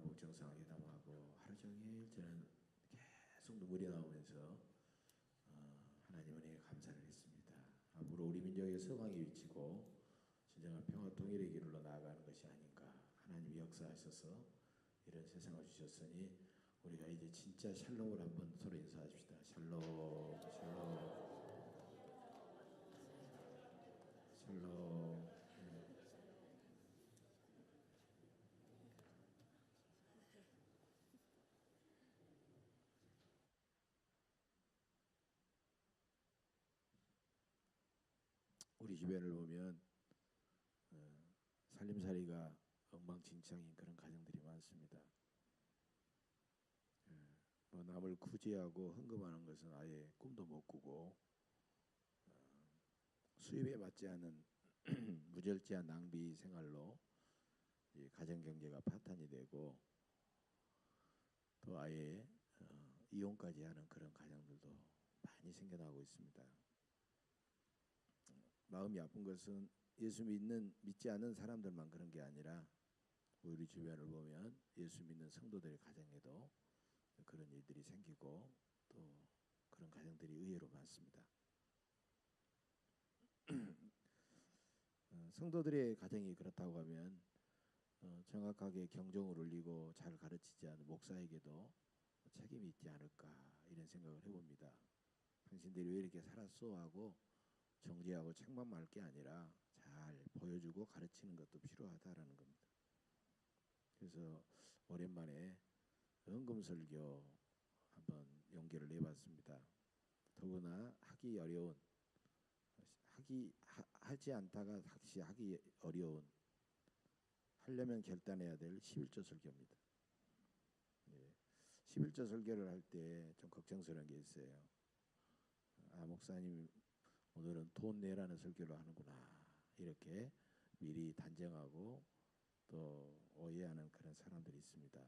남북 정상회담하고 하루 종일 저는 계속 눈물이 나오면서 하나님 은혜에 감사를 했습니다. 앞으로 우리 민족의 서방의 위치고 진정한 평화 통일의 길로 나아가는 것이 아닌가. 하나님이 역사하셔서 이런 세상을 주셨으니 우리가 이제 진짜 샬롬을 한번 서로 인사합시다. 샬롬, 샬롬, 샬롬. 우리 주변을 보면 살림살이가 엉망진창인 그런 가정들이 많습니다. 뭐 남을 구제하고 헌금하는 것은 아예 꿈도 못 꾸고 수입에 맞지 않은 무절제한 낭비 생활로 가정 경제가 파탄이 되고 또 아예 이혼까지 하는 그런 가정들도 많이 생겨나고 있습니다. 마음이 아픈 것은 예수 믿지 않는 사람들만 그런 게 아니라 우리 주변을 보면 예수 믿는 성도들의 가정에도 그런 일들이 생기고 또 그런 가정들이 의외로 많습니다. 성도들의 가정이 그렇다고 하면 정확하게 경종을 울리고 잘 가르치지 않은 목사에게도 책임이 있지 않을까 이런 생각을 해봅니다. 당신들이 왜 이렇게 살았소 하고 정죄하고 책망할 게 아니라 잘 보여주고 가르치는 것도 필요하다라는 겁니다. 그래서 오랜만에 헌금설교 한번 용기를 내봤습니다. 더구나 하기 어려운 하지 않다가 다시 하기 어려운 하려면 결단해야 될 11조 설교입니다. 예. 11조 설교를 할 때 좀 걱정스러운 게 있어요. 목사님 오늘은 돈 내라는 설교를 하는구나 이렇게 미리 단정하고 또 오해하는 그런 사람들이 있습니다.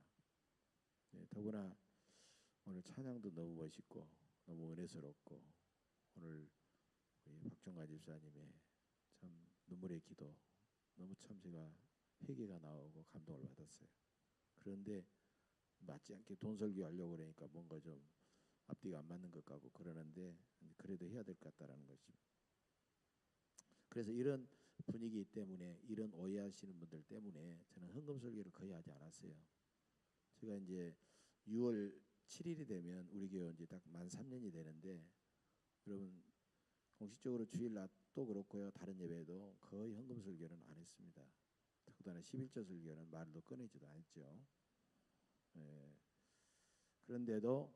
예, 더구나 오늘 찬양도 너무 멋있고 너무 은혜스럽고 오늘 우리 박종관 집사님의 참 눈물의 기도 너무 참 제가 회개가 나오고 감동을 받았어요. 그런데 맞지 않게 돈 설교하려고 그러니까 뭔가 좀 앞뒤가 안 맞는 것 같고 그러는데 그래도 해야 될 것 같다라는 것입니다. 그래서 이런 분위기 때문에 이런 오해하시는 분들 때문에 저는 헌금 설교를 거의 하지 않았어요. 제가 이제 6월 7일이 되면 우리 교회 이제 딱 만 3년이 되는데 여러분 공식적으로 주일 낮도 그렇고요. 다른 예배도 거의 헌금 설교는 안 했습니다. 더군다나 11조 설교는 말도 꺼내지도 않았죠. 예. 그런데도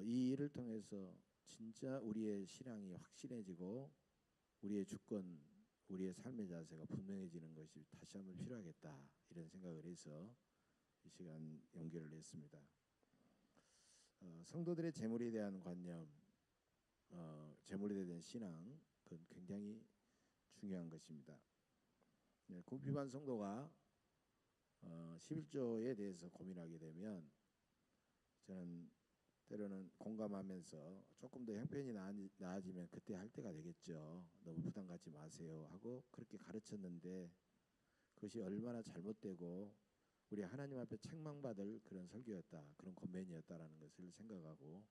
이 일을 통해서 진짜 우리의 신앙이 확실해지고 우리의 주권, 우리의 삶의 자세가 분명해지는 것이 다시 한번 필요하겠다 이런 생각을 해서 이 시간 연결을 했습니다. 성도들의 재물에 대한 관념, 재물에 대한 신앙, 그건 굉장히 중요한 것입니다. 네, 궁핍한 성도가 11조에 대해서 고민하게 되면 저는 때로는 공감하면서 조금 더 형편이 나아지면 그때 할 때가 되겠죠. 너무 부담 갖지 마세요 하고 그렇게 가르쳤는데 그것이 얼마나 잘못되고 우리 하나님 앞에 책망받을 그런 설교였다, 그런 권면이었다라는 것을 생각하고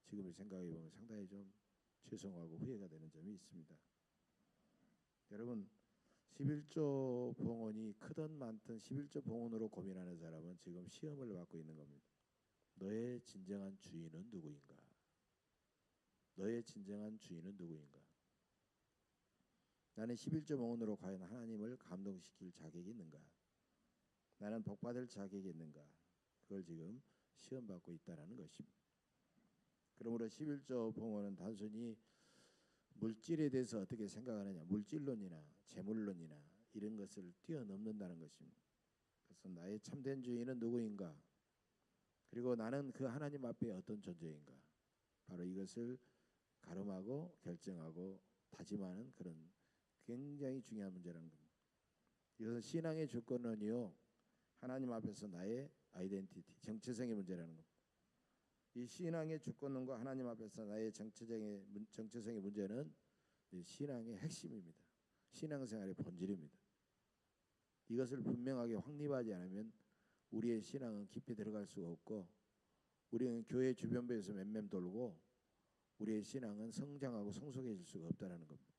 지금을 생각해 보면 상당히 좀 죄송하고 후회가 되는 점이 있습니다. 여러분 11조 봉헌이 크든 많든 11조 봉헌으로 고민하는 사람은 지금 시험을 받고 있는 겁니다. 너의 진정한 주인은 누구인가? 너의 진정한 주인은 누구인가? 나는 11조 봉헌으로 과연 하나님을 감동시킬 자격이 있는가? 나는 복받을 자격이 있는가? 그걸 지금 시험받고 있다는 것입니다. 그러므로 11조 봉헌은 단순히 물질에 대해서 어떻게 생각하느냐, 물질론이나 재물론이나 이런 것을 뛰어넘는다는 것입니다. 그래서 나의 참된 주인은 누구인가? 그리고 나는 그 하나님 앞에 어떤 존재인가? 바로 이것을 가름하고 결정하고 다짐하는 그런 굉장히 중요한 문제라는 겁니다. 이것은 신앙의 주권론이요, 하나님 앞에서 나의 아이덴티티, 정체성의 문제라는 겁니다. 이 신앙의 주권론과 하나님 앞에서 나의 정체성의 문제는 신앙의 핵심입니다. 신앙생활의 본질입니다. 이것을 분명하게 확립하지 않으면 우리의 신앙은 깊이 들어갈 수가 없고 우리는 교회 주변부에서 맴맴 돌고 우리의 신앙은 성장하고 성숙해질 수가 없다는 겁니다.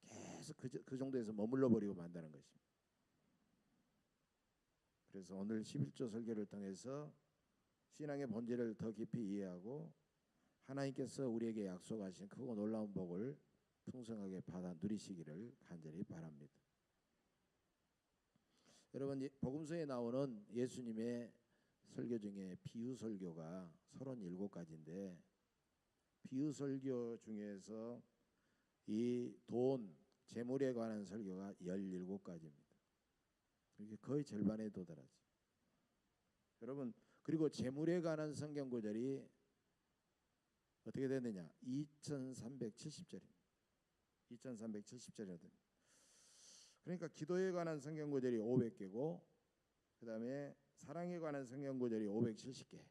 계속 그 정도에서 머물러 버리고 만다는 것입니다. 그래서 오늘 11조 설교를 통해서 신앙의 본질을 더 깊이 이해하고 하나님께서 우리에게 약속하신 크고 놀라운 복을 풍성하게 받아 누리시기를 간절히 바랍니다. 여러분, 복음서에 나오는 예수님의 설교 중에 비유 설교가 37가지인데 비유 설교 중에서 이 돈, 재물에 관한 설교가 17가지입니다. 이게 거의 절반에 도달하죠. 여러분, 그리고 재물에 관한 성경 구절이 어떻게 되느냐? 2370절입니다. 2370절이거든요. 그러니까 기도에 관한 성경 구절이 500개고 그 다음에 사랑에 관한 성경 구절이 570개,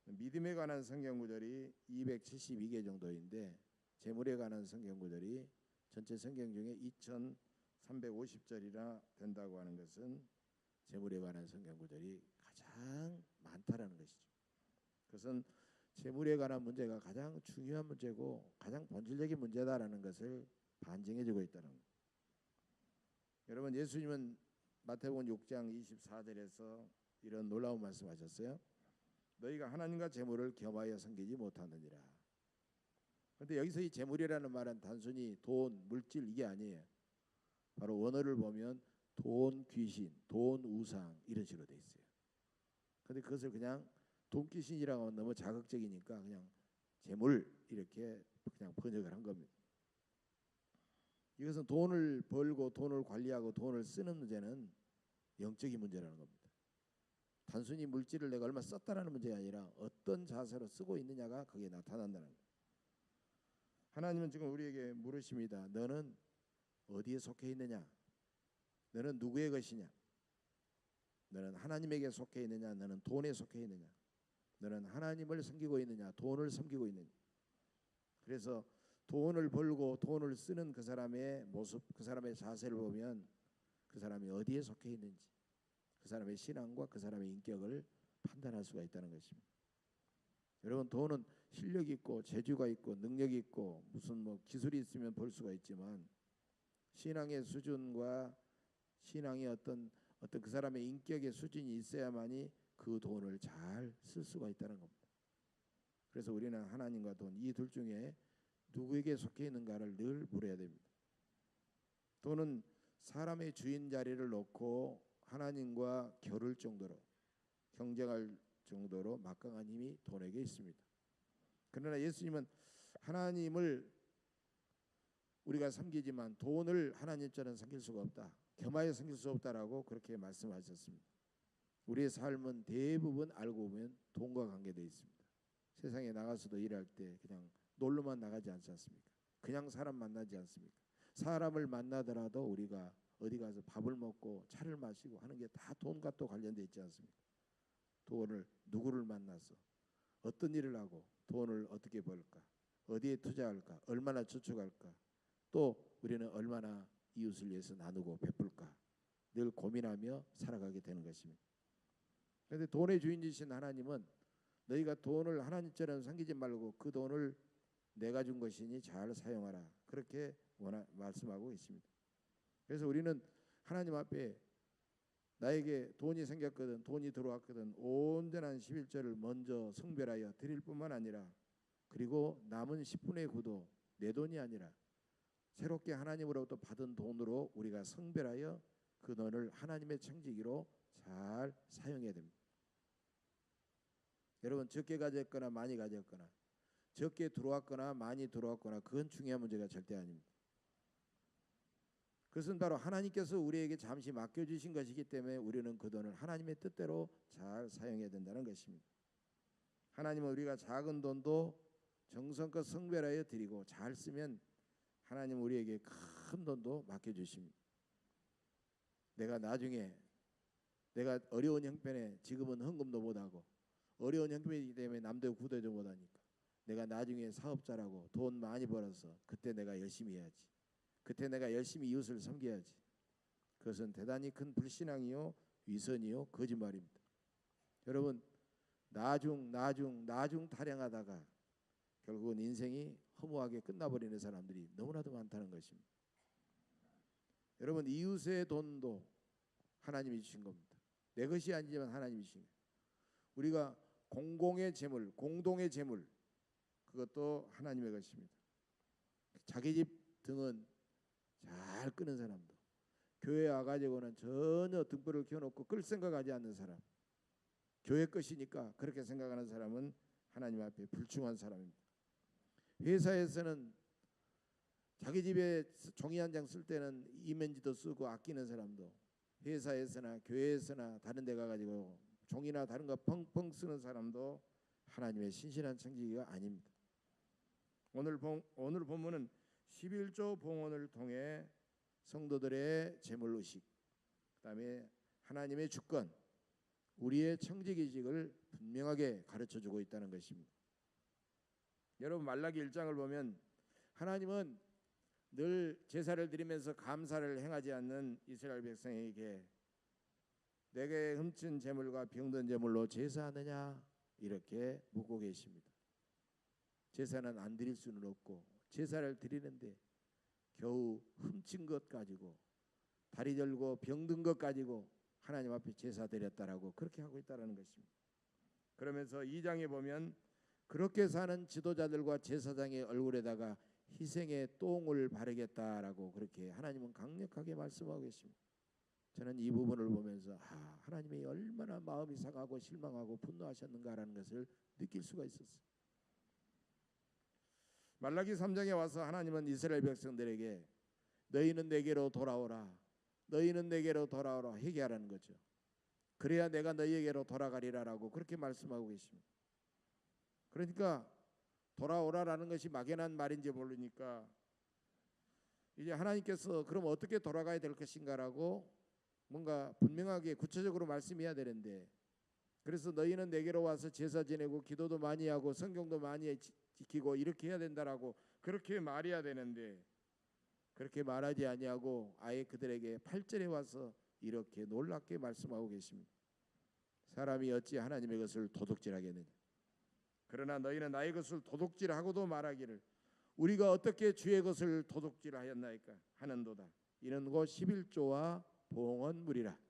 믿음에 관한 성경 구절이 272개 정도인데 재물에 관한 성경 구절이 전체 성경 중에 2350절이나 된다고 하는 것은 재물에 관한 성경 구절이 가장 많다라는 것이죠. 그것은 재물에 관한 문제가 가장 중요한 문제고 가장 본질적인 문제다라는 것을 반증해주고 있다는 겁니다. 여러분, 예수님은 마태복음 6장 24절에서 이런 놀라운 말씀하셨어요. 너희가 하나님과 재물을 겸하여 섬기지 못하느니라. 그런데 여기서 이 재물이라는 말은 단순히 돈, 물질 이게 아니에요. 바로 원어를 보면 돈 귀신, 돈 우상 이런 식으로 돼 있어요. 그런데 그것을 그냥 돈 귀신이라고 하면 너무 자극적이니까 그냥 재물 이렇게 그냥 번역을 한 겁니다. 이것은 돈을 벌고 돈을 관리하고 돈을 쓰는 문제는 영적인 문제라는 겁니다. 단순히 물질을 내가 얼마 썼다라는 문제가 아니라 어떤 자세로 쓰고 있느냐가 거기에 나타난다는 거예요. 하나님은 지금 우리에게 물으십니다. 너는 어디에 속해 있느냐? 너는 누구의 것이냐? 너는 하나님에게 속해 있느냐? 너는 돈에 속해 있느냐? 너는 하나님을 섬기고 있느냐? 돈을 섬기고 있느냐? 그래서 돈을 벌고 돈을 쓰는 그 사람의 모습, 그 사람의 자세를 보면 그 사람이 어디에 속해 있는지, 그 사람의 신앙과 그 사람의 인격을 판단할 수가 있다는 것입니다. 여러분, 돈은 실력이 있고 재주가 있고 능력이 있고 무슨 뭐 기술이 있으면 벌 수가 있지만 신앙의 수준과 신앙의 어떤 그 사람의 인격의 수준이 있어야만이 그 돈을 잘 쓸 수가 있다는 겁니다. 그래서 우리는 하나님과 돈 이 둘 중에 누구에게 속해 있는가를 늘 물어야 됩니다. 돈은 사람의 주인 자리를 놓고 하나님과 겨룰 정도로 경쟁할 정도로 막강한 힘이 돈에게 있습니다. 그러나 예수님은 하나님을 우리가 섬기지만 돈을 하나님처럼 섬길 수가 없다, 겸하여 섬길 수 없다라고 그렇게 말씀하셨습니다. 우리의 삶은 대부분 알고 보면 돈과 관계되어 있습니다. 세상에 나가서도 일할 때 그냥 놀러만 나가지 않지 않습니까? 그냥 사람 만나지 않습니까? 사람을 만나더라도 우리가 어디 가서 밥을 먹고 차를 마시고 하는 게 다 돈과 또 관련되어 있지 않습니까? 돈을 누구를 만나서 어떤 일을 하고 돈을 어떻게 벌까, 어디에 투자할까, 얼마나 저축할까, 또 우리는 얼마나 이웃을 위해서 나누고 베풀까 늘 고민하며 살아가게 되는 것입니다. 그런데 돈의 주인이신 하나님은 너희가 돈을 하나님처럼 섬기지 말고 그 돈을 내가 준 것이니 잘 사용하라 그렇게 말씀하고 있습니다. 그래서 우리는 하나님 앞에 나에게 돈이 생겼거든, 돈이 들어왔거든 온전한 11조를 먼저 성별하여 드릴 뿐만 아니라 그리고 남은 10분의 9도 내 돈이 아니라 새롭게 하나님으로부터 받은 돈으로 우리가 성별하여 그 돈을 하나님의 청지기로 잘 사용해야 됩니다. 여러분, 적게 가졌거나 많이 가졌거나 적게 들어왔거나 많이 들어왔거나 그건 중요한 문제가 절대 아닙니다. 그것은 바로 하나님께서 우리에게 잠시 맡겨주신 것이기 때문에 우리는 그 돈을 하나님의 뜻대로 잘 사용해야 된다는 것입니다. 하나님은 우리가 작은 돈도 정성껏 성별하여 드리고 잘 쓰면 하나님은 우리에게 큰 돈도 맡겨주십니다. 내가 나중에 내가 어려운 형편에 지금은 헌금도 못하고 어려운 형편이기 때문에 남들 구도도 못하니까 내가 나중에 사업자라고 돈 많이 벌어서 그때 내가 열심히 해야지, 그때 내가 열심히 이웃을 섬겨야지. 그것은 대단히 큰 불신앙이요 위선이요 거짓말입니다. 여러분 나중 타령하다가 결국은 인생이 허무하게 끝나버리는 사람들이 너무나도 많다는 것입니다. 여러분 이웃의 돈도 하나님이 주신 겁니다. 내 것이 아니지만 하나님이 주신 거예요. 우리가 공동의 재물 그것도 하나님의 것입니다. 자기 집 등은 잘 끄는 사람도, 교회 와가지고는 전혀 등불을 켜놓고 끌 생각하지 않는 사람, 교회 것이니까 그렇게 생각하는 사람은 하나님 앞에 불충한 사람입니다. 회사에서는 자기 집에 종이 한 장 쓸 때는 이면지도 쓰고 아끼는 사람도, 회사에서나 교회에서나 다른 데 가가지고 종이나 다른 거 펑펑 쓰는 사람도 하나님의 신실한 청지기가 아닙니다. 오늘 본문은 11조 봉헌을 통해 성도들의 재물의식, 그다음에 하나님의 주권, 우리의 청지기직을 분명하게 가르쳐주고 있다는 것입니다. 여러분 말라기 1장을 보면 하나님은 늘 제사를 드리면서 감사를 행하지 않는 이스라엘 백성에게 내게 훔친 재물과 병든 재물로 제사하느냐 이렇게 묻고 계십니다. 제사는 안 드릴 수는 없고 제사를 드리는데 겨우 훔친 것 가지고 다리 절고 병든 것 가지고 하나님 앞에 제사 드렸다라고 그렇게 하고 있다는 것입니다. 그러면서 2장에 보면 그렇게 사는 지도자들과 제사장의 얼굴에다가 희생의 똥을 바르겠다라고 그렇게 하나님은 강력하게 말씀하고 계십니다. 저는 이 부분을 보면서 하나님이 얼마나 마음이 상하고 실망하고 분노하셨는가라는 것을 느낄 수가 있었어요. 말라기 3장에 와서 하나님은 이스라엘 백성들에게 너희는 내게로 돌아오라, 너희는 내게로 돌아오라 회개하라는 거죠. 그래야 내가 너희에게로 돌아가리라라고 그렇게 말씀하고 계십니다. 그러니까 돌아오라라는 것이 막연한 말인지 모르니까 이제 하나님께서 그럼 어떻게 돌아가야 될 것인가라고 뭔가 분명하게 구체적으로 말씀해야 되는데, 그래서 너희는 내게로 와서 제사 지내고 기도도 많이 하고 성경도 많이 지키고 이렇게 해야 된다라고 그렇게 말해야 되는데 그렇게 말하지 아니하고 아예 그들에게 8절에 와서 이렇게 놀랍게 말씀하고 계십니다. 사람이 어찌 하나님의 것을 도둑질하겠느냐. 그러나 너희는 나의 것을 도둑질하고도 말하기를 우리가 어떻게 주의 것을 도둑질하였나이까 하는도다. 이는 곧 11조와 봉헌물이라.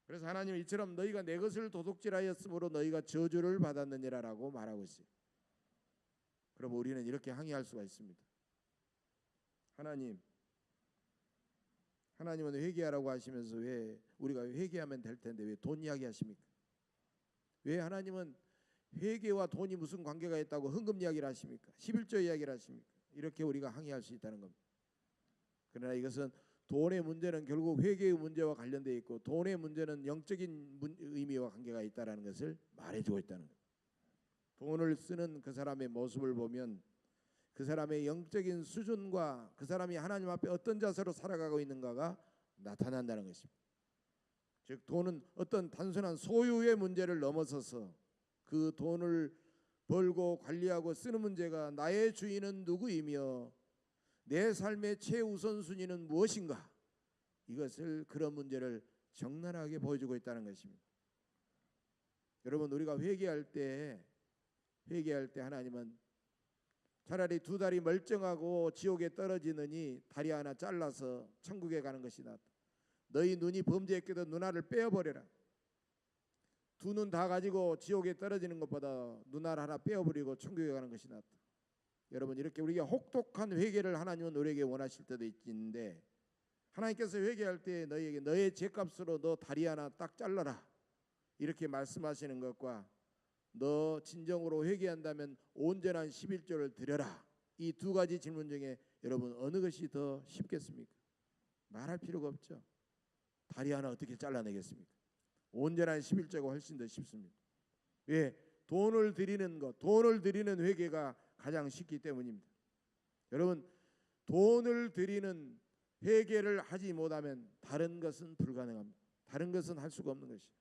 그래서 하나님은 이처럼 너희가 내 것을 도둑질하였으므로 너희가 저주를 받았느니라라고 말하고 있어요. 그럼 우리는 이렇게 항의할 수가 있습니다. 하나님은 회개하라고 하시면서 왜 우리가 회개하면 될 텐데 왜 돈 이야기 하십니까? 왜 하나님은 회개와 돈이 무슨 관계가 있다고 헌금 이야기를 하십니까? 11조 이야기를 하십니까? 이렇게 우리가 항의할 수 있다는 겁니다. 그러나 이것은 돈의 문제는 결국 회개의 문제와 관련되어 있고 돈의 문제는 영적인 의미와 관계가 있다는 것을 말해주고 있다는 겁니다. 돈을 쓰는 그 사람의 모습을 보면 그 사람의 영적인 수준과 그 사람이 하나님 앞에 어떤 자세로 살아가고 있는가가 나타난다는 것입니다. 즉 돈은 어떤 단순한 소유의 문제를 넘어서서 그 돈을 벌고 관리하고 쓰는 문제가 나의 주인은 누구이며 내 삶의 최우선순위는 무엇인가, 이것을 그런 문제를 적나라하게 보여주고 있다는 것입니다. 여러분 우리가 회개할 때 하나님은 차라리 두 다리 멀쩡하고 지옥에 떨어지느니 다리 하나 잘라서 천국에 가는 것이 낫다. 너희 눈이 범죄했거든 눈 알을 빼어버려라. 두 눈 다 가지고 지옥에 떨어지는 것보다 눈 알 하나 빼어버리고 천국에 가는 것이 낫다. 여러분 이렇게 우리가 혹독한 회개를 하나님은 우리에게 원하실 때도 있는데 하나님께서 회개할 때 너희에게 너의 죄값으로 너 다리 하나 딱 잘라라 이렇게 말씀하시는 것과 너 진정으로 회개한다면 온전한 11조를 드려라, 이 두 가지 질문 중에 여러분 어느 것이 더 쉽겠습니까? 말할 필요가 없죠. 다리 하나 어떻게 잘라내겠습니까? 온전한 11조가 훨씬 더 쉽습니다. 왜? 돈을 드리는 것, 돈을 드리는 회개가 가장 쉽기 때문입니다. 여러분 돈을 드리는 회개를 하지 못하면 다른 것은 불가능합니다. 다른 것은 할 수가 없는 것이에요.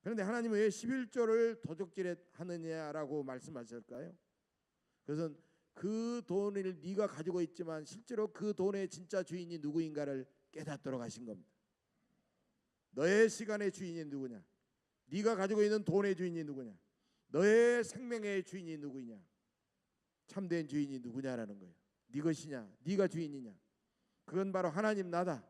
그런데 하나님은 왜 11조를 도둑질하느냐라고 말씀하실까요? 그것은 그 돈을 네가 가지고 있지만 실제로 그 돈의 진짜 주인이 누구인가를 깨닫도록 하신 겁니다. 너의 시간의 주인이 누구냐? 네가 가지고 있는 돈의 주인이 누구냐? 너의 생명의 주인이 누구냐? 참된 주인이 누구냐라는 거예요. 네 것이냐? 네가 주인이냐? 그건 바로 하나님 나다.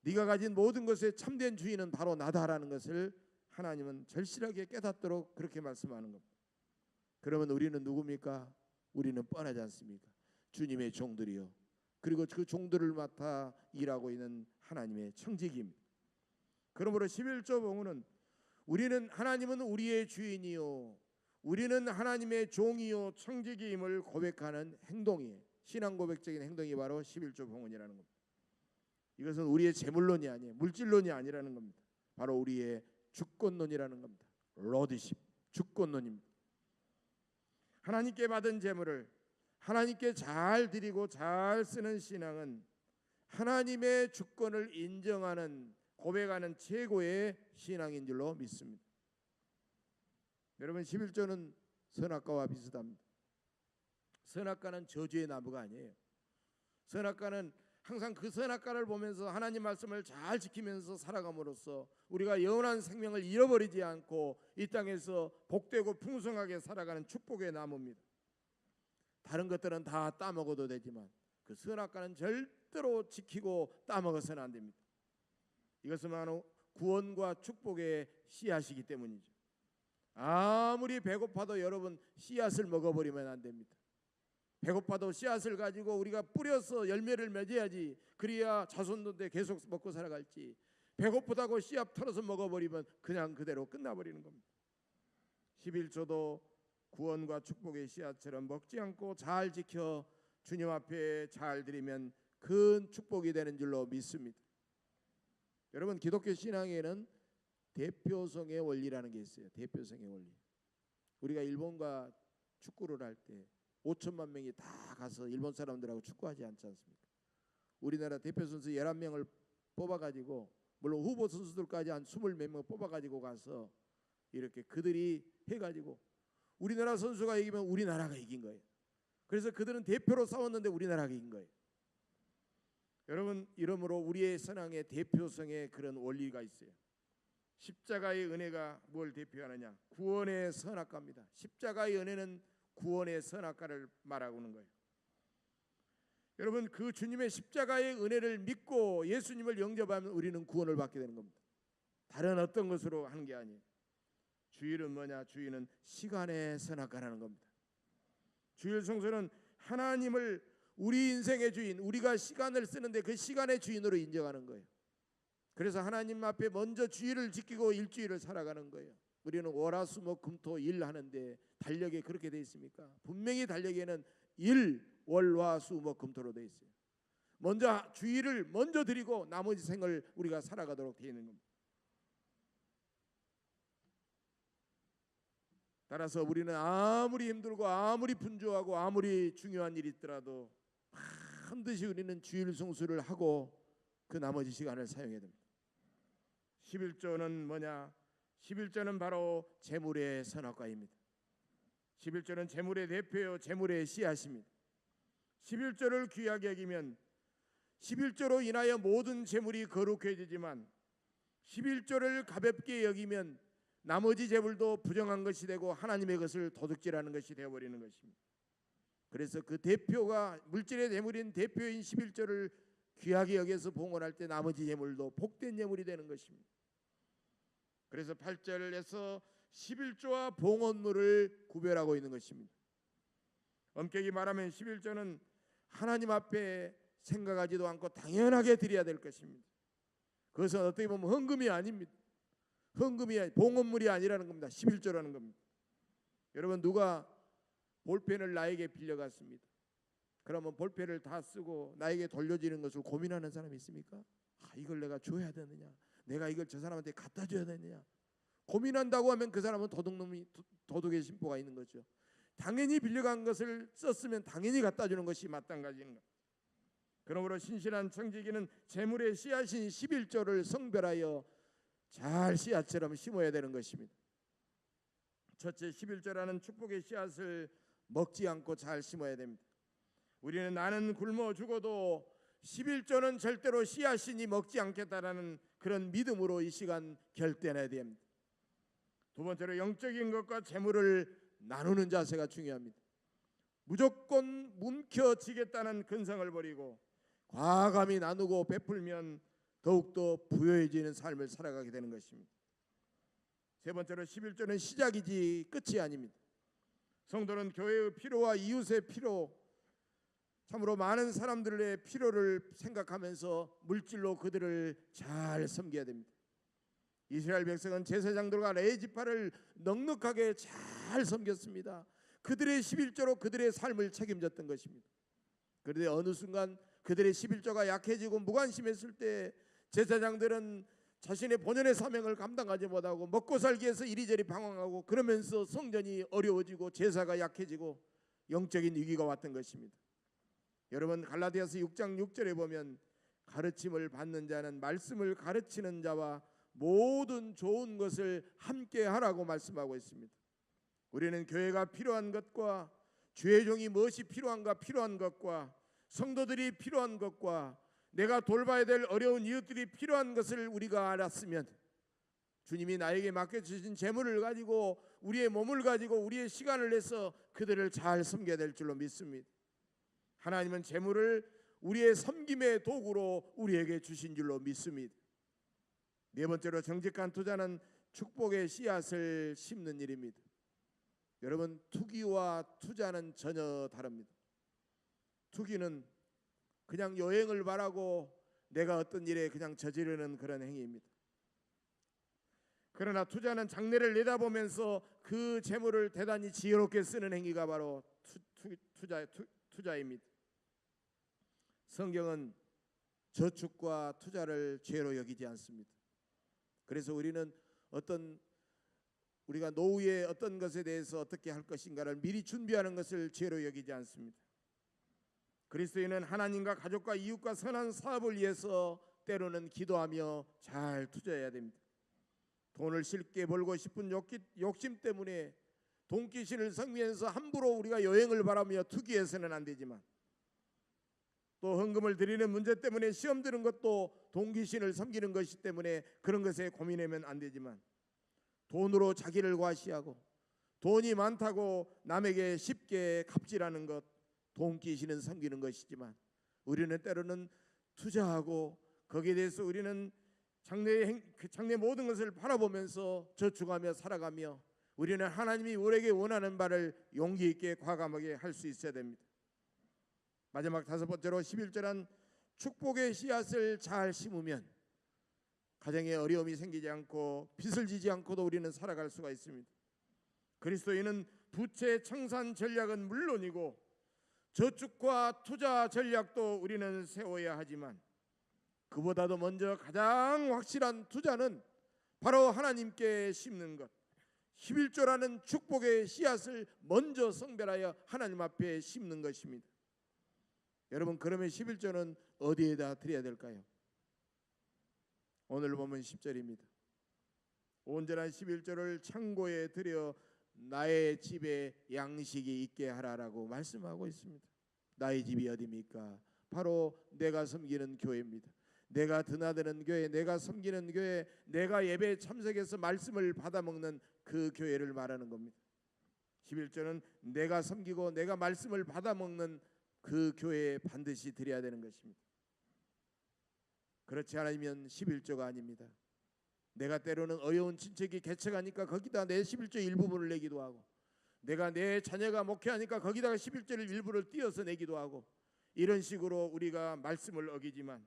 네가 가진 모든 것의 참된 주인은 바로 나다라는 것을 하나님은 절실하게 깨닫도록 그렇게 말씀하는 겁니다. 그러면 우리는 누굽니까? 우리는 뻔하지 않습니까? 주님의 종들이요, 그리고 그 종들을 맡아 일하고 있는 하나님의 청지기입니다. 그러므로 11조 봉헌은 하나님은 우리의 주인이요, 우리는 하나님의 종이요 청지기임을 고백하는 행동이에요. 신앙 고백적인 행동이 바로 11조 봉헌이라는 겁니다. 이것은 우리의 재물론이 아니에요. 물질론이 아니라는 겁니다. 바로 우리의 주권론이라는 겁니다. 로드십, 주권론입니다. 하나님께 받은 재물을 하나님께 잘 드리고 잘 쓰는 신앙은 하나님의 주권을 인정하는, 고백하는 최고의 신앙인 줄로 믿습니다. 여러분, 11조는 선악과와 비슷합니다. 선악과는 저주의 나무가 아니에요. 선악과는 항상 그 선악과를 보면서 하나님 말씀을 잘 지키면서 살아감으로써 우리가 영원한 생명을 잃어버리지 않고 이 땅에서 복되고 풍성하게 살아가는 축복의 나무입니다. 다른 것들은 다 따먹어도 되지만 그 선악과는 절대로 지키고 따먹어서는 안 됩니다. 이것은 바로 구원과 축복의 씨앗이기 때문이죠. 아무리 배고파도 여러분 씨앗을 먹어버리면 안 됩니다. 배고파도 씨앗을 가지고 우리가 뿌려서 열매를 맺어야지, 그래야 자손들한테 계속 먹고 살아갈지, 배고프다고 씨앗 털어서 먹어버리면 그냥 그대로 끝나버리는 겁니다. 11조도 구원과 축복의 씨앗처럼 먹지 않고 잘 지켜 주님 앞에 잘 드리면 큰 축복이 되는 줄로 믿습니다. 여러분, 기독교 신앙에는 대표성의 원리라는 게 있어요. 대표성의 원리. 우리가 일본과 축구를 할 때 5천만 명이 다 가서 일본 사람들하고 축구하지 않지 않습니까? 우리나라 대표 선수 11명을 뽑아가지고, 물론 후보 선수들까지 한 20몇 명 뽑아가지고 가서 이렇게 그들이 해가지고 우리나라 선수가 이기면 우리나라가 이긴 거예요. 그래서 그들은 대표로 싸웠는데 우리나라가 이긴 거예요. 여러분, 이러므로 우리의 신앙의 대표성의 그런 원리가 있어요. 십자가의 은혜가 뭘 대표하느냐? 구원의 선악과입니다. 십자가의 은혜는 구원의 선악과를 말하고 있는 거예요. 여러분, 그 주님의 십자가의 은혜를 믿고 예수님을 영접하면 우리는 구원을 받게 되는 겁니다. 다른 어떤 것으로 하는 게 아니에요. 주일은 뭐냐? 주일은 시간의 선악과라는 겁니다. 주일 성수는 하나님을 우리 인생의 주인, 우리가 시간을 쓰는데 그 시간의 주인으로 인정하는 거예요. 그래서 하나님 앞에 먼저 주일을 지키고 일주일을 살아가는 거예요. 우리는 월화수목금토 일 하는데 달력에 그렇게 돼 있습니까? 분명히 달력에는 일, 월화수목금토로 돼 있어요. 먼저 주일을 먼저 드리고 나머지 생을 우리가 살아가도록 되어 있는 겁니다. 따라서 우리는 아무리 힘들고 아무리 분주하고 아무리 중요한 일이 있더라도 반드시 우리는 주일 성수를 하고 그 나머지 시간을 사용해야 됩니다. 11조는 뭐냐? 11조는 바로 재물의 선악과입니다. 11조는 재물의 대표요, 재물의 씨앗입니다. 11조를 귀하게 여기면 11조로 인하여 모든 재물이 거룩해지지만 11조를 가볍게 여기면 나머지 재물도 부정한 것이 되고 하나님의 것을 도둑질하는 것이 되어버리는 것입니다. 그래서 그 대표가, 물질의 재물인 대표인 11조를 귀하게 여겨서 봉헌할 때 나머지 재물도 복된 재물이 되는 것입니다. 그래서 8절에서 11조와 봉헌물을 구별하고 있는 것입니다. 엄격히 말하면 11조는 하나님 앞에 생각하지도 않고 당연하게 드려야 될 것입니다. 그것은 어떻게 보면 헌금이 아닙니다. 헌금이 봉헌물이 아니라는 겁니다. 11조라는 겁니다. 여러분, 누가 볼펜을 나에게 빌려갔습니다. 그러면 볼펜을 다 쓰고 나에게 돌려지는 것을 고민하는 사람이 있습니까? 이걸 내가 줘야 되느냐, 내가 이걸 저 사람한테 갖다 줘야 되느냐, 고민한다고 하면 그 사람은 도둑의 심보가 있는 거죠. 당연히 빌려간 것을 썼으면 당연히 갖다 주는 것이 마땅하지는 것. 그러므로 신실한 청지기는 재물의 씨앗인 11조를 성별하여 잘 씨앗처럼 심어야 되는 것입니다. 첫째, 11조라는 축복의 씨앗을 먹지 않고 잘 심어야 됩니다. 우리는 나는 굶어 죽어도 11조는 절대로 씨앗이니 먹지 않겠다라는 그런 믿음으로 이 시간 결단해야 됩니다. 두 번째로 영적인 것과 재물을 나누는 자세가 중요합니다. 무조건 뭉켜지겠다는 근성을 버리고 과감히 나누고 베풀면 더욱더 부유해지는 삶을 살아가게 되는 것입니다. 세 번째로 11조는 시작이지 끝이 아닙니다. 성도는 교회의 필요와 이웃의 필요, 참으로 많은 사람들의 필요를 생각하면서 물질로 그들을 잘 섬겨야 됩니다. 이스라엘 백성은 제사장들과 레위지파를 넉넉하게 잘 섬겼습니다. 그들의 11조로 그들의 삶을 책임졌던 것입니다. 그런데 어느 순간 그들의 11조가 약해지고 무관심했을 때 제사장들은 자신의 본연의 사명을 감당하지 못하고 먹고 살기 위해서 이리저리 방황하고 그러면서 성전이 어려워지고 제사가 약해지고 영적인 위기가 왔던 것입니다. 여러분 갈라디아서 6장 6절에 보면 가르침을 받는 자는 말씀을 가르치는 자와 모든 좋은 것을 함께 하라고 말씀하고 있습니다. 우리는 교회가 필요한 것과 주의 종이 무엇이 필요한가 필요한 것과 성도들이 필요한 것과 내가 돌봐야 될 어려운 이웃들이 필요한 것을 우리가 알았으면 주님이 나에게 맡겨주신 재물을 가지고 우리의 몸을 가지고 우리의 시간을 내서 그들을 잘 섬겨야 될 줄로 믿습니다. 하나님은 재물을 우리의 섬김의 도구로 우리에게 주신 줄로 믿습니다. 네 번째로 정직한 투자는 축복의 씨앗을 심는 일입니다. 여러분 투기와 투자는 전혀 다릅니다. 투기는 그냥 여행을 바라고 내가 어떤 일에 그냥 저지르는 그런 행위입니다. 그러나 투자는 장래를 내다보면서 그 재물을 대단히 지혜롭게 쓰는 행위가 바로 투자입니다. 성경은 저축과 투자를 죄로 여기지 않습니다. 그래서 우리는 우리가 노후에 어떤 것에 대해서 어떻게 할 것인가를 미리 준비하는 것을 죄로 여기지 않습니다. 그리스도인은 하나님과 가족과 이웃과 선한 사업을 위해서 때로는 기도하며 잘 투자해야 됩니다. 돈을 쉽게 벌고 싶은 욕심 때문에 돈귀신을 섬기면서 함부로 우리가 여행을 바라며 투기해서는 안 되지만 또 헌금을 드리는 문제 때문에 시험 드는 것도 돈귀신을 섬기는 것이 때문에 그런 것에 고민하면 안 되지만 돈으로 자기를 과시하고 돈이 많다고 남에게 쉽게 갑질하는 것 돈귀신은 섬기는 것이지만 우리는 때로는 투자하고 거기에 대해서 우리는 장래 모든 것을 바라보면서 저축하며 살아가며 우리는 하나님이 우리에게 원하는 바를 용기 있게 과감하게 할 수 있어야 됩니다. 마지막 다섯 번째로 11절은 축복의 씨앗을 잘 심으면 가정에 어려움이 생기지 않고 빚을 지지 않고도 우리는 살아갈 수가 있습니다. 그리스도인은 부채 청산 전략은 물론이고 저축과 투자 전략도 우리는 세워야 하지만 그보다도 먼저 가장 확실한 투자는 바로 하나님께 심는 것 11조라는 축복의 씨앗을 먼저 성별하여 하나님 앞에 심는 것입니다. 여러분 그러면 11조는 어디에다 드려야 될까요? 오늘 보면 10절입니다. 온전한 11조를 창고에 들여 나의 집에 양식이 있게 하라라고 말씀하고 있습니다. 나의 집이 어디입니까? 바로 내가 섬기는 교회입니다. 내가 드나드는 교회, 내가 섬기는 교회, 내가 예배에 참석해서 말씀을 받아먹는 그 교회를 말하는 겁니다. 11조는 내가 섬기고 내가 말씀을 받아먹는 그 교회에 반드시 드려야 되는 것입니다. 그렇지 않으면 11조가 아닙니다. 내가 때로는 어려운 친척이 개척하니까 거기다 내 11조 일부분을 내기도 하고 내가 내 자녀가 목회하니까 거기다가 11조를 일부를 띄어서 내기도 하고 이런 식으로 우리가 말씀을 어기지만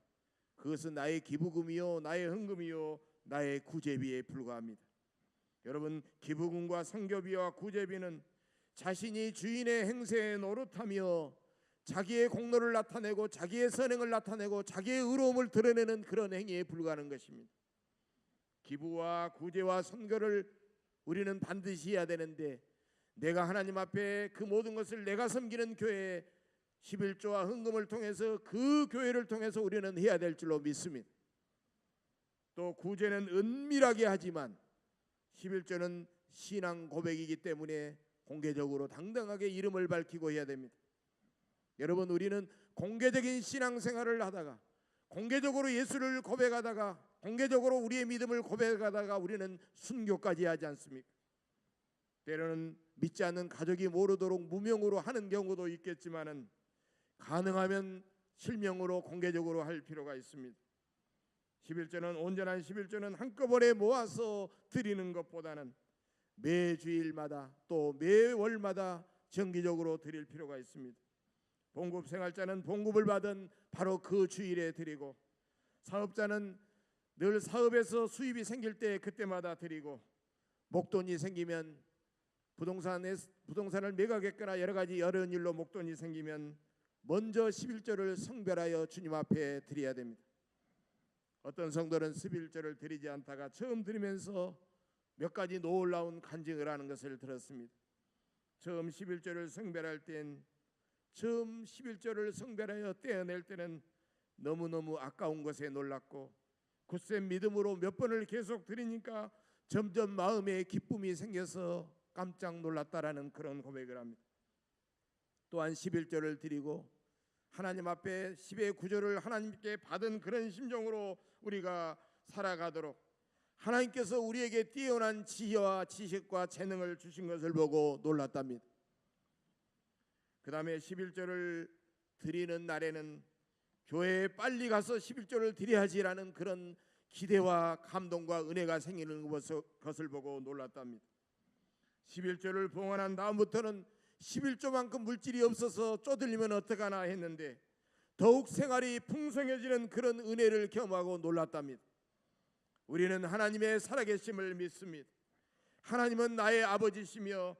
그것은 나의 기부금이요 나의 헌금이요 나의 구제비에 불과합니다. 여러분 기부금과 선교비와 구제비는 자신이 주인의 행세에 노릇하며 자기의 공로를 나타내고 자기의 선행을 나타내고 자기의 의로움을 드러내는 그런 행위에 불과하는 것입니다. 기부와 구제와 선교를 우리는 반드시 해야 되는데 내가 하나님 앞에 그 모든 것을 내가 섬기는 교회에 11조와 헌금을 통해서 그 교회를 통해서 우리는 해야 될 줄로 믿습니다. 또 구제는 은밀하게 하지만 11조는 신앙 고백이기 때문에 공개적으로 당당하게 이름을 밝히고 해야 됩니다. 여러분 우리는 공개적인 신앙생활을 하다가 공개적으로 예수를 고백하다가 공개적으로 우리의 믿음을 고백하다가 우리는 순교까지 하지 않습니까? 때로는 믿지 않는 가족이 모르도록 무명으로 하는 경우도 있겠지만은 가능하면 실명으로 공개적으로 할 필요가 있습니다. 11조는 온전한 11조는 한꺼번에 모아서 드리는 것보다는 매 주일마다 또 매월마다 정기적으로 드릴 필요가 있습니다. 봉급 생활자는 봉급을 받은 바로 그 주일에 드리고, 사업자는 늘 사업에서 수입이 생길 때 그때마다 드리고, 목돈이 생기면 부동산을 매각했거나 여러 가지 어려운 일로 목돈이 생기면 먼저 11조를 성별하여 주님 앞에 드려야 됩니다. 어떤 성도는 11조를 드리지 않다가 처음 드리면서 몇 가지 놀라운 간증을 하는 것을 들었습니다. 처음 11조를 성별할 땐 처음 11조를 성별하여 떼어낼 때는 너무너무 아까운 것에 놀랐고, 굳세 믿음으로 몇 번을 계속 드리니까 점점 마음에 기쁨이 생겨서 깜짝 놀랐다라는 그런 고백을 합니다. 또한 11조를 드리고 하나님 앞에 10의 구조를 하나님께 받은 그런 심정으로 우리가 살아가도록 하나님께서 우리에게 뛰어난 지혜와 지식과 재능을 주신 것을 보고 놀랐답니다. 그 다음에 11조를 드리는 날에는 교회에 빨리 가서 11조를 드려야지라는 그런 기대와 감동과 은혜가 생기는 것을 보고 놀랐답니다. 11조를 봉헌한 다음부터는 11조만큼 물질이 없어서 쪼들리면 어떡하나 했는데 더욱 생활이 풍성해지는 그런 은혜를 경험하고 놀랐답니다. 우리는 하나님의 살아계심을 믿습니다. 하나님은 나의 아버지시며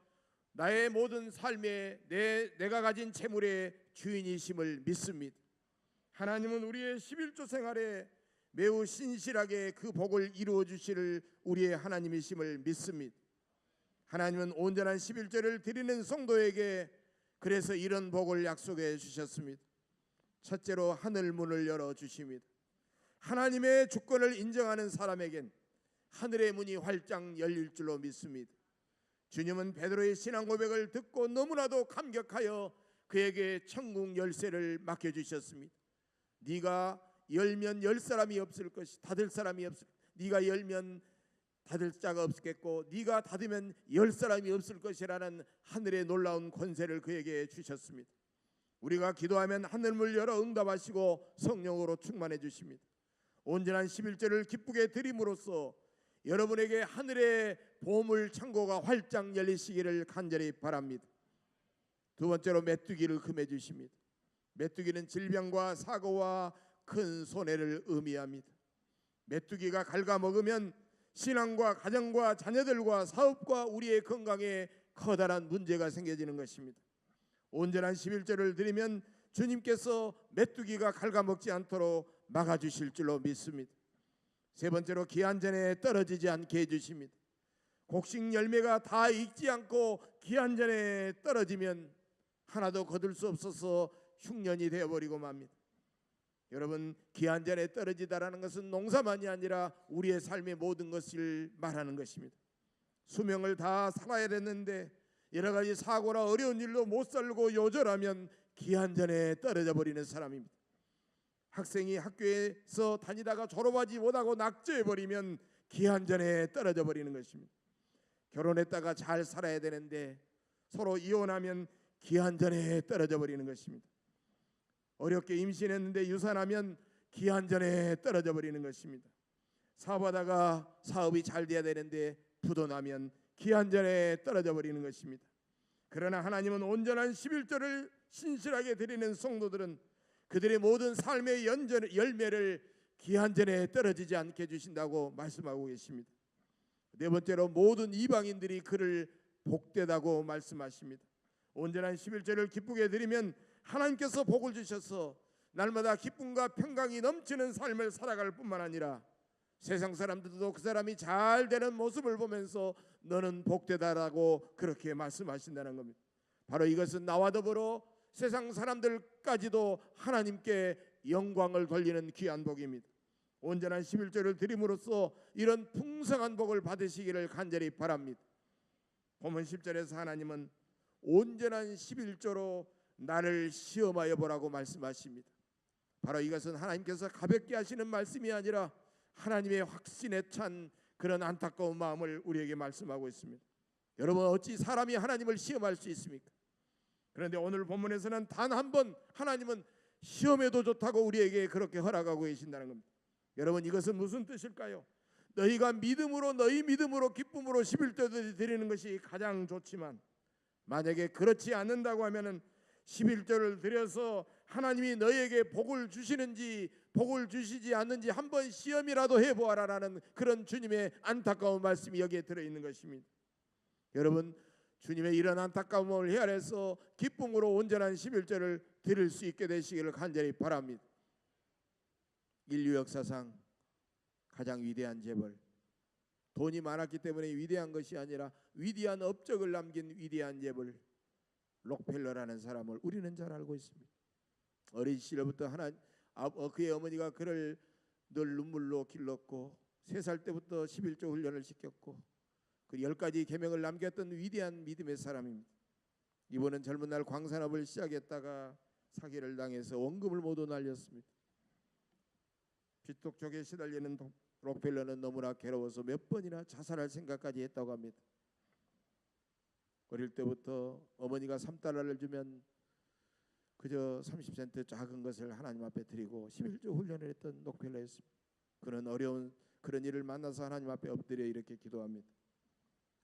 나의 모든 삶에 내가 가진 재물의 주인이심을 믿습니다. 하나님은 우리의 11조 생활에 매우 신실하게 그 복을 이루어 주실 우리의 하나님이심을 믿습니다. 하나님은 온전한 11조를 드리는 성도에게 그래서 이런 복을 약속해 주셨습니다. 첫째로 하늘 문을 열어 주십니다. 하나님의 주권을 인정하는 사람에겐 하늘의 문이 활짝 열릴 줄로 믿습니다. 주님은 베드로의 신앙 고백을 듣고 너무나도 감격하여 그에게 천국 열쇠를 맡겨주셨습니다. 네가 열면 열 사람이 없을 것이 닫을 사람이 없을, 네가 열면 닫을 자가 없겠고 네가 닫으면 열 사람이 없을 것이라는 하늘의 놀라운 권세를 그에게 주셨습니다. 우리가 기도하면 하늘문을 열어 응답하시고 성령으로 충만해 주십니다. 온전한 11조를 기쁘게 드림으로써 여러분에게 하늘의 보물 창고가 활짝 열리시기를 간절히 바랍니다. 두 번째로 메뚜기를 금해 주십니다. 메뚜기는 질병과 사고와 큰 손해를 의미합니다. 메뚜기가 갉아먹으면 신앙과 가정과 자녀들과 사업과 우리의 건강에 커다란 문제가 생겨지는 것입니다. 온전한 11조를 드리면 주님께서 메뚜기가 갉아먹지 않도록 막아주실 줄로 믿습니다. 세 번째로 기한전에 떨어지지 않게 해주십니다. 곡식 열매가 다 익지 않고 기한전에 떨어지면 하나도 거둘 수 없어서 흉년이 되어버리고 맙니다. 여러분, 기한전에 떨어지다라는 것은 농사만이 아니라 우리의 삶의 모든 것을 말하는 것입니다. 수명을 다 살아야 됐는데 여러 가지 사고나 어려운 일로 못 살고 요절하면 기한전에 떨어져 버리는 사람입니다. 학생이 학교에서 다니다가 졸업하지 못하고 낙제해버리면 기한전에 떨어져 버리는 것입니다. 결혼했다가 잘 살아야 되는데 서로 이혼하면 기한전에 떨어져 버리는 것입니다. 어렵게 임신했는데 유산하면 기한전에 떨어져 버리는 것입니다. 사업하다가 사업이 잘 돼야 되는데 부도나면 기한전에 떨어져 버리는 것입니다. 그러나 하나님은 온전한 11조를 신실하게 드리는 성도들은 그들의 모든 삶의 열매를 기한전에 떨어지지 않게 해주신다고 말씀하고 계십니다. 네 번째로 모든 이방인들이 그를 복되다고 말씀하십니다. 온전한 11조를 기쁘게 드리면 하나님께서 복을 주셔서 날마다 기쁨과 평강이 넘치는 삶을 살아갈 뿐만 아니라 세상 사람들도 그 사람이 잘 되는 모습을 보면서 너는 복되다라고 그렇게 말씀하신다는 겁니다. 바로 이것은 나와 더불어 세상 사람들까지도 하나님께 영광을 돌리는 귀한 복입니다. 온전한 11조를 드림으로써 이런 풍성한 복을 받으시기를 간절히 바랍니다. 본문 10절에서 하나님은 온전한 11조로 나를 시험하여 보라고 말씀하십니다. 바로 이것은 하나님께서 가볍게 하시는 말씀이 아니라 하나님의 확신에 찬 그런 안타까운 마음을 우리에게 말씀하고 있습니다. 여러분, 어찌 사람이 하나님을 시험할 수 있습니까? 그런데 오늘 본문에서는 단 한 번 하나님은 시험해도 좋다고 우리에게 그렇게 허락하고 계신다는 겁니다. 여러분, 이것은 무슨 뜻일까요? 너희가 믿음으로, 너희 믿음으로 기쁨으로 11조를 드리는 것이 가장 좋지만, 만약에 그렇지 않는다고 하면은 11조를 드려서 하나님이 너희에게 복을 주시는지 복을 주시지 않는지 한번 시험이라도 해보아라라는 그런 주님의 안타까운 말씀이 여기에 들어있는 것입니다. 여러분, 주님의 이런 안타까움을 헤아려서 기쁨으로 온전한 11조를 드릴 수 있게 되시기를 간절히 바랍니다. 인류 역사상 가장 위대한 재벌, 돈이 많았기 때문에 위대한 것이 아니라 위대한 업적을 남긴 위대한 재벌 록펠러라는 사람을 우리는 잘 알고 있습니다. 어린 시절부터 그의 어머니가 그를 늘 눈물로 길렀고 3살 때부터 11조 훈련을 시켰고 그 10가지 계명을 남겼던 위대한 믿음의 사람입니다. 이번은 젊은 날 광산업을 시작했다가 사기를 당해서 원금을 모두 날렸습니다. 빚독촉에 시달리는 록펠러는 너무나 괴로워서 몇 번이나 자살할 생각까지 했다고 합니다. 어릴 때부터 어머니가 $3를 주면 그저 30센트 작은 것을 하나님 앞에 드리고 11조 훈련을 했던 록펠러였습니다. 그는 어려운 그런 일을 만나서 하나님 앞에 엎드려 이렇게 기도합니다.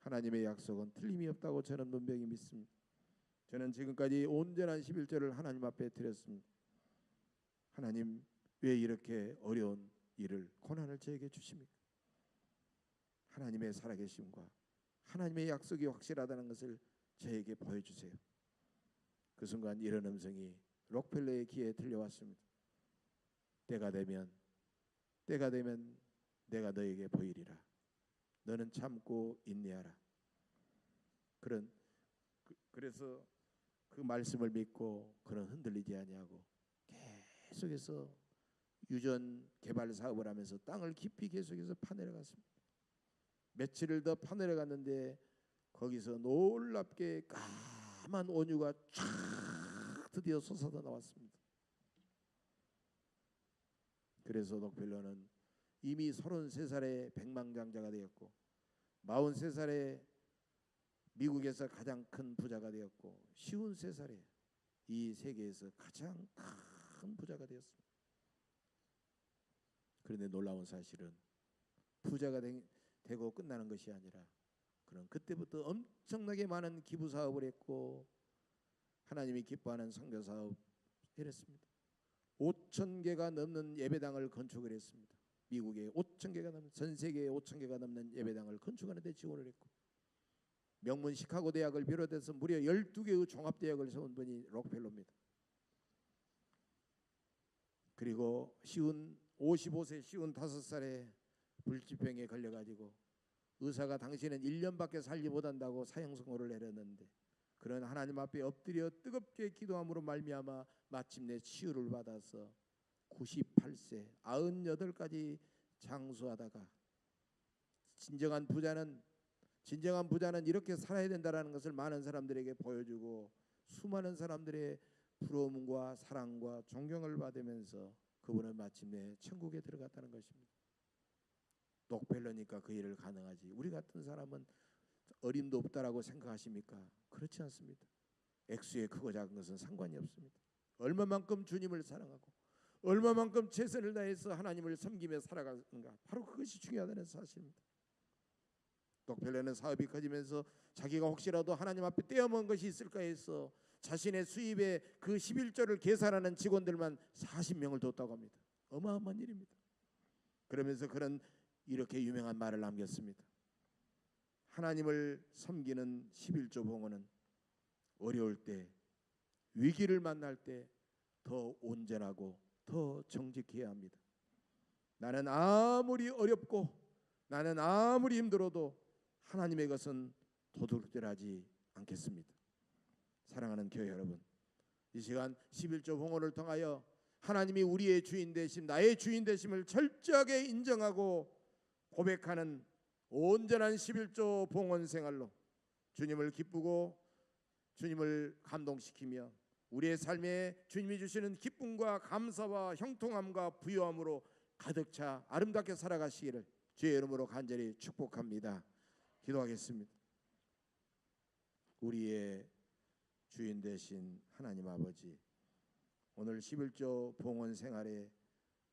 하나님의 약속은 틀림이 없다고 저는 분명히 믿습니다. 저는 지금까지 온전한 11조를 하나님 앞에 드렸습니다. 하나님, 왜 이렇게 어려운 일을, 고난을 저에게 주십니까? 하나님의 살아계심과 하나님의 약속이 확실하다는 것을 저에게 보여주세요. 그 순간 이런 음성이 록펠러의 귀에 들려왔습니다. 때가 되면 내가 너에게 보이리라. 너는 참고 인내하라. 그래서 그 말씀을 믿고 그는 흔들리지 아니하고 계속해서 유전 개발 사업을 하면서 땅을 깊이 계속해서 파내려갔습니다. 며칠을 더 파내려갔는데 거기서 놀랍게 까만 온유가 쫙 드디어 솟아서 나왔습니다. 그래서 록펠러는 이미 33살에 백만장자가 되었고 43살에 미국에서 가장 큰 부자가 되었고 53살에 이 세계에서 가장 큰 부자가 되었습니다. 그런데 놀라운 사실은 부자가 되고 끝나는 것이 아니라 그는 그때부터 엄청나게 많은 기부 사업을 했고 하나님이 기뻐하는 선교 사업 해냈습니다. 5,000개가 넘는 예배당을 건축을 했습니다. 미국에 5,000개가 넘는, 전 세계에 5,000개가 넘는 예배당을 건축하는 데 지원을 했고 명문 시카고 대학을 비롯해서 무려 12개의 종합대학을 세운 분이 록펠러입니다. 그리고 55세 55살에 불치병에 걸려가지고 의사가 당신은 1년밖에 살지 못한다고 사형 선고를 내렸는데 그런 하나님 앞에 엎드려 뜨겁게 기도함으로 말미암아 마침내 치유를 받아서 98세 98까지 장수하다가 진정한 부자는 이렇게 살아야 된다라는 것을 많은 사람들에게 보여주고 수많은 사람들의 부러움과 사랑과 존경을 받으면서 그분은 마침내 천국에 들어갔다는 것입니다. 록펠러니까 그 일을 가능하지 우리 같은 사람은 어림도 없다라고 생각하십니까? 그렇지 않습니다. 액수의 크고 작은 것은 상관이 없습니다. 얼마만큼 주님을 사랑하고 얼마만큼 최선을 다해서 하나님을 섬기며 살아가는가, 바로 그것이 중요하다는 사실입니다. 록펠러는 사업이 커지면서 자기가 혹시라도 하나님 앞에 떼어먹은 것이 있을까 해서 자신의 수입의 그 11조를 계산하는 직원들만 40명을 뒀다고 합니다. 어마어마한 일입니다. 그러면서 그는 이렇게 유명한 말을 남겼습니다. 하나님을 섬기는 11조 봉헌은 어려울 때, 위기를 만날 때 더 온전하고 더 정직해야 합니다. 나는 아무리 어렵고 나는 아무리 힘들어도 하나님의 것은 도둑질하지 않겠습니다. 사랑하는 교회 여러분, 이 시간 11조 봉헌을 통하여 하나님이 우리의 주인 되심, 나의 주인 되심을 철저하게 인정하고 고백하는 온전한 11조 봉헌 생활로 주님을 기쁘고 주님을 감동시키며 우리의 삶에 주님이 주시는 기쁨과 감사와 형통함과 부유함으로 가득 차 아름답게 살아가시기를 주의 이름으로 간절히 축복합니다. 기도하겠습니다. 우리의 주인 되신 하나님 아버지, 오늘 11조 봉헌 생활에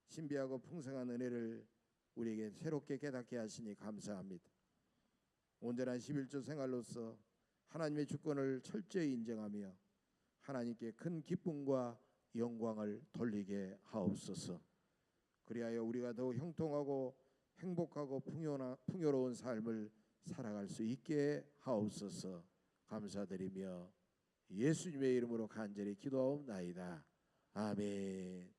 신비하고 풍성한 은혜를 우리에게 새롭게 깨닫게 하시니 감사합니다. 온전한 11조 생활로서 하나님의 주권을 철저히 인정하며 하나님께 큰 기쁨과 영광을 돌리게 하옵소서. 그리하여 우리가 더욱 형통하고 행복하고 풍요로운 삶을 살아갈 수 있게 하옵소서. 감사드리며 예수님의 이름으로 간절히 기도하옵나이다. 아멘.